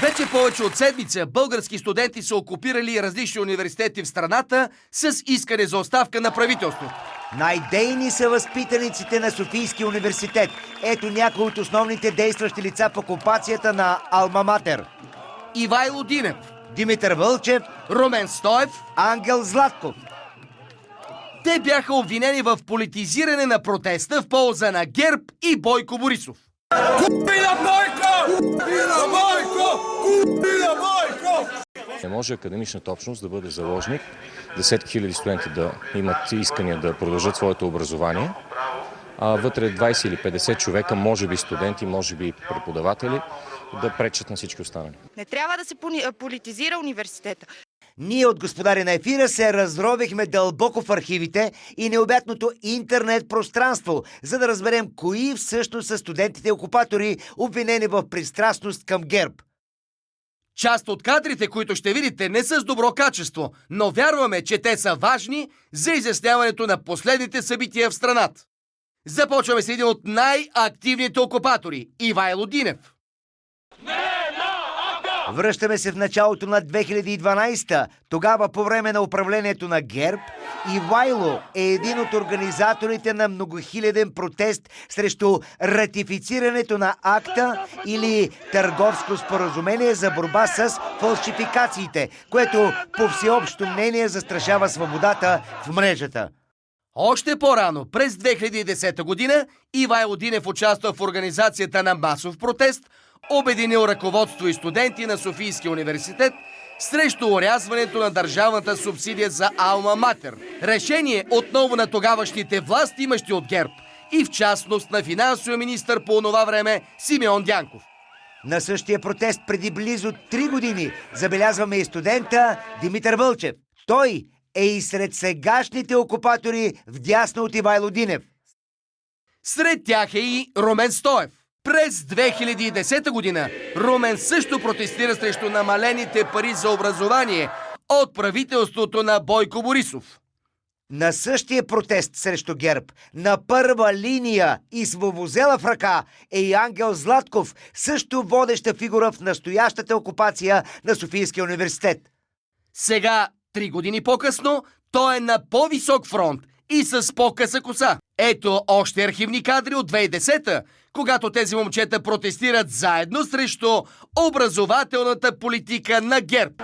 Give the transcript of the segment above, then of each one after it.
Вече повече от седмица български студенти са окупирали различни университети в страната с искане за оставка на правителството. Най-дейни са възпитаниците на Софийския университет. Ето някои от основните действащи лица в окупацията на Алма Матер. Ивайло Динев, Димитър Вълчев, Румен Стоев, Ангел Златков. Те бяха обвинени в политизиране на протеста в полза на ГЕРБ и Бойко Борисов. Не може академичната общност да бъде заложник, десетки хиляди студенти да имат искания да продължат своето образование, а вътре 20 или 50 човека, може би студенти, може би преподаватели, да пречат на всички останали. Не трябва да се политизира университета. Ние от Господари на ефира се разровихме дълбоко в архивите и необятното интернет пространство, за да разберем кои всъщност са студентите-окупатори, обвинени в пристрастност към ГЕРБ. Част от кадрите, които ще видите, не са с добро качество, но вярваме, че те са важни за изясняването на последните събития в страната. Започваме с един от най-активните окупатори – Ивайло Динев. Връщаме се в началото на 2012-та. Тогава, по време на управлението на ГЕРБ, Ивайло е един от организаторите на многохиляден протест срещу ратифицирането на акта или търговско споразумение за борба с фалшификациите, което по всеобщо мнение застрашава свободата в мрежата. Още по-рано, през 2010 година, Ивайло Динев участва в организацията на масов протест, обединил ръководство и студенти на Софийския университет срещу орязването на държавната субсидия за Алма Матер. Решение отново на тогавашните власти, имащи от ГЕРБ, и в частност на финансовия министър по онова време Симеон Дянков. На същия протест преди близо 3 години забелязваме и студента Димитър Вълчев. Той е и сред сегашните окупатори вдясно от Ивайло Динев. Сред тях е и Румен Стоев. През 2010 година Румен също протестира срещу намалените пари за образование от правителството на Бойко Борисов. На същия протест срещу ГЕРБ, на първа линия и с вувузела в ръка е и Ангел Златков, също водеща фигура в настоящата окупация на Софийския университет. Сега, 3 години по-късно, той е на по-висок фронт и с по-къса коса. Ето още архивни кадри от 2010-та, когато тези момчета протестират заедно срещу образователната политика на ГЕРБ.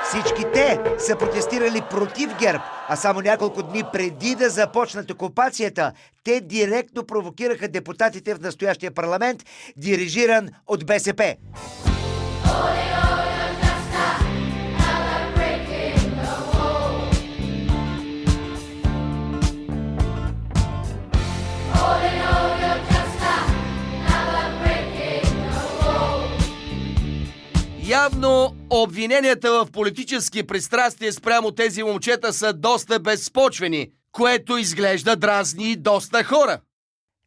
Всички те са протестирали против ГЕРБ, а само няколко дни преди да започнат окупацията, те директно провокираха депутатите в настоящия парламент, дирижиран от БСП. Явно обвиненията в политически пристрастия спрямо тези момчета са доста безпочвени, което изглежда дразни и доста хора.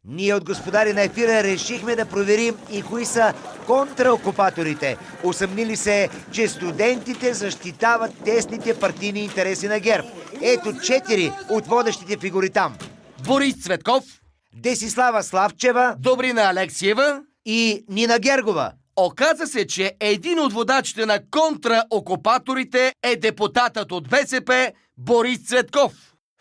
Ние от Господари на ефира решихме да проверим и кои са контраокупаторите. Усъмнили се, че студентите защитават тесните партийни интереси на ГЕРБ. Ето 4 от водещите фигури там. Борис Цветков, Десислава Славчева, Добрина Алексиева и Нина Гергова. Оказа се, че един от водачите на контраокупаторите е депутатът от БСП Борис Цветков.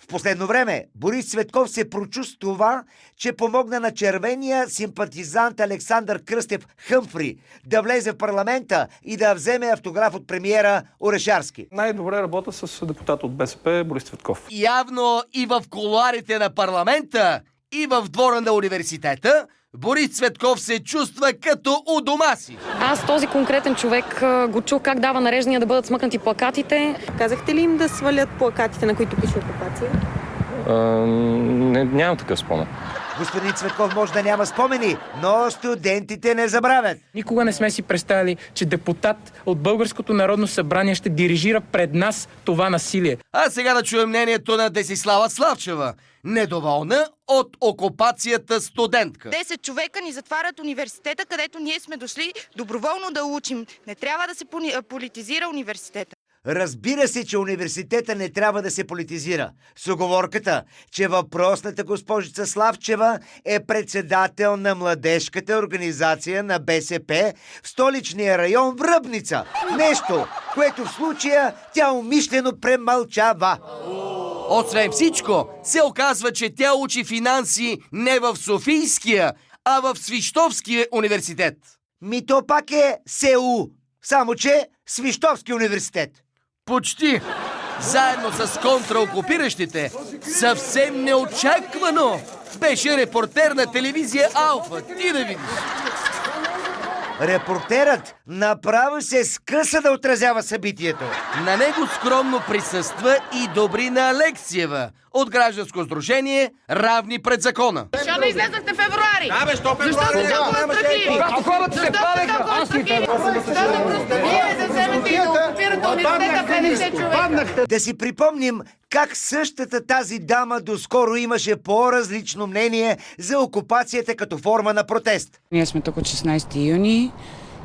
В последно време Борис Цветков се прочу с това, че помогна на червения симпатизант Александър Кръстев Хъмфри да влезе в парламента и да вземе автограф от премиера Орешарски. Най-добре работа с депутат от БСП Борис Цветков. Явно и в кулоарите на парламента, и в двора на университета Борис Цветков се чувства като у дома си. Аз този конкретен човек го чух как дава нареждания да бъдат смъкнати плакатите. Казахте ли им да свалят плакатите, на които пише окупация? Нямам такъв спомен. Господин Цветков може да няма спомени, но студентите не забравят. Никога не сме си представили, че депутат от Българското народно събрание ще дирижира пред нас това насилие. А сега да чуем мнението на Десислава Славчева, недоволна от окупацията студентка. 10 човека ни затварят университета, където ние сме дошли доброволно да учим. Не трябва да се политизира университета. Разбира се, че университета не трябва да се политизира. С уговорката, че въпросната госпожица Славчева е председател на младежката организация на БСП в столичния район Връбница. Нещо, което в случая тя умишлено премълчава. Освен всичко, се оказва, че тя учи финанси не в Софийския, а в Свищовския университет. То пак е СУ, само че Свищовски университет. Почти. Заедно с контраокупиращите, съвсем неочаквано, беше репортер на телевизия Алфа. Ти да видиш. Репортерът направо се скъса да отразява събитието. На него скромно присъства и Добрина Алексиева от гражданско сдружение "Равни пред закона". Защо не излезнахте в февруари? Защо сте толкова страхливи? Хората се палеха! Вие да вземете и да окупирате университета 50 човека. Да си припомним как същата тази дама доскоро имаше по-различно мнение за окупацията като форма на протест. Ние сме тук от 16 юни.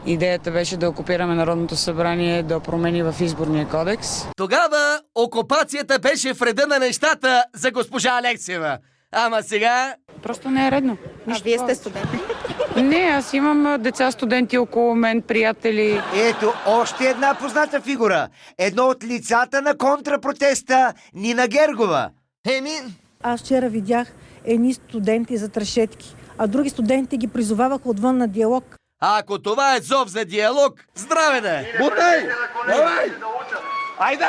Идеята беше да окупираме Народното събрание, да промени в изборния кодекс. Тогава окупацията беше в реда на нещата за госпожа Алексиева. Ама сега... Просто не е редно. А вие сте студенти? Не, аз имам деца студенти около мен, приятели. Ето още една позната фигура. Едно от лицата на контрапротеста Нина Гергова. Аз вчера видях едни студенти за трешетки, а други студенти ги призоваваха отвън на диалог. А ако това е зов за диалог, здраве да е! Бутай! Давай! Айде!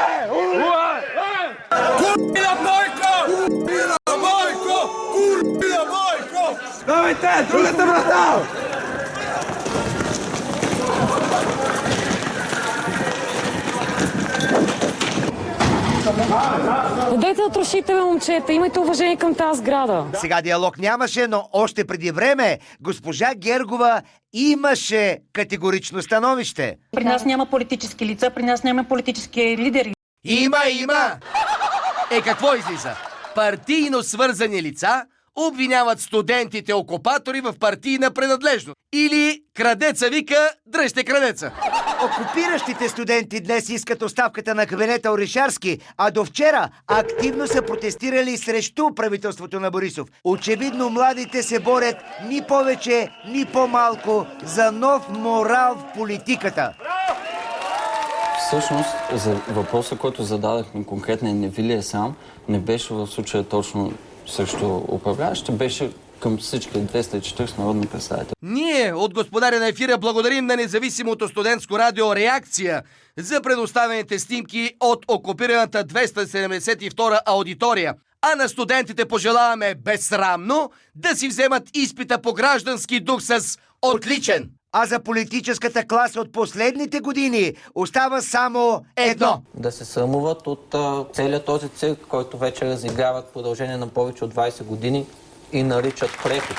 Курбина Бойко! Курбина Бойко! Курбина Бойко! Давайте, другата врата! Дайте да трошите, бе, момчета. Имайте уважение към тази сграда. Сега диалог нямаше, но още преди време госпожа Гергова имаше категорично становище. При нас няма политически лица, при нас няма политически лидери. Има! Какво излиза? Партийно свързани лица обвиняват студентите окупатори в партийна принадлежност. Или крадеца вика, дръжте крадеца. Окупиращите студенти днес искат оставката на кабинета Орешарски, а до вчера активно са протестирали срещу правителството на Борисов. Очевидно младите се борят ни повече, ни по-малко за нов морал в политиката. Всъщност, за въпроса, който зададахме конкретно не ви ли е сам, не беше в случая точно срещу управляващите, беше към всички 240 народни представители. Ние от господаря на ефира благодарим на независимото студентско радио "Реакция" за предоставените снимки от окупираната 272 аудитория. А на студентите пожелаваме безсрамно да си вземат изпита по граждански дух с отличен. А за политическата класа от последните години остава само едно. Да се срамуват от целият този цирк, който вече разиграват в продължение на повече от 20 години и наричат преход.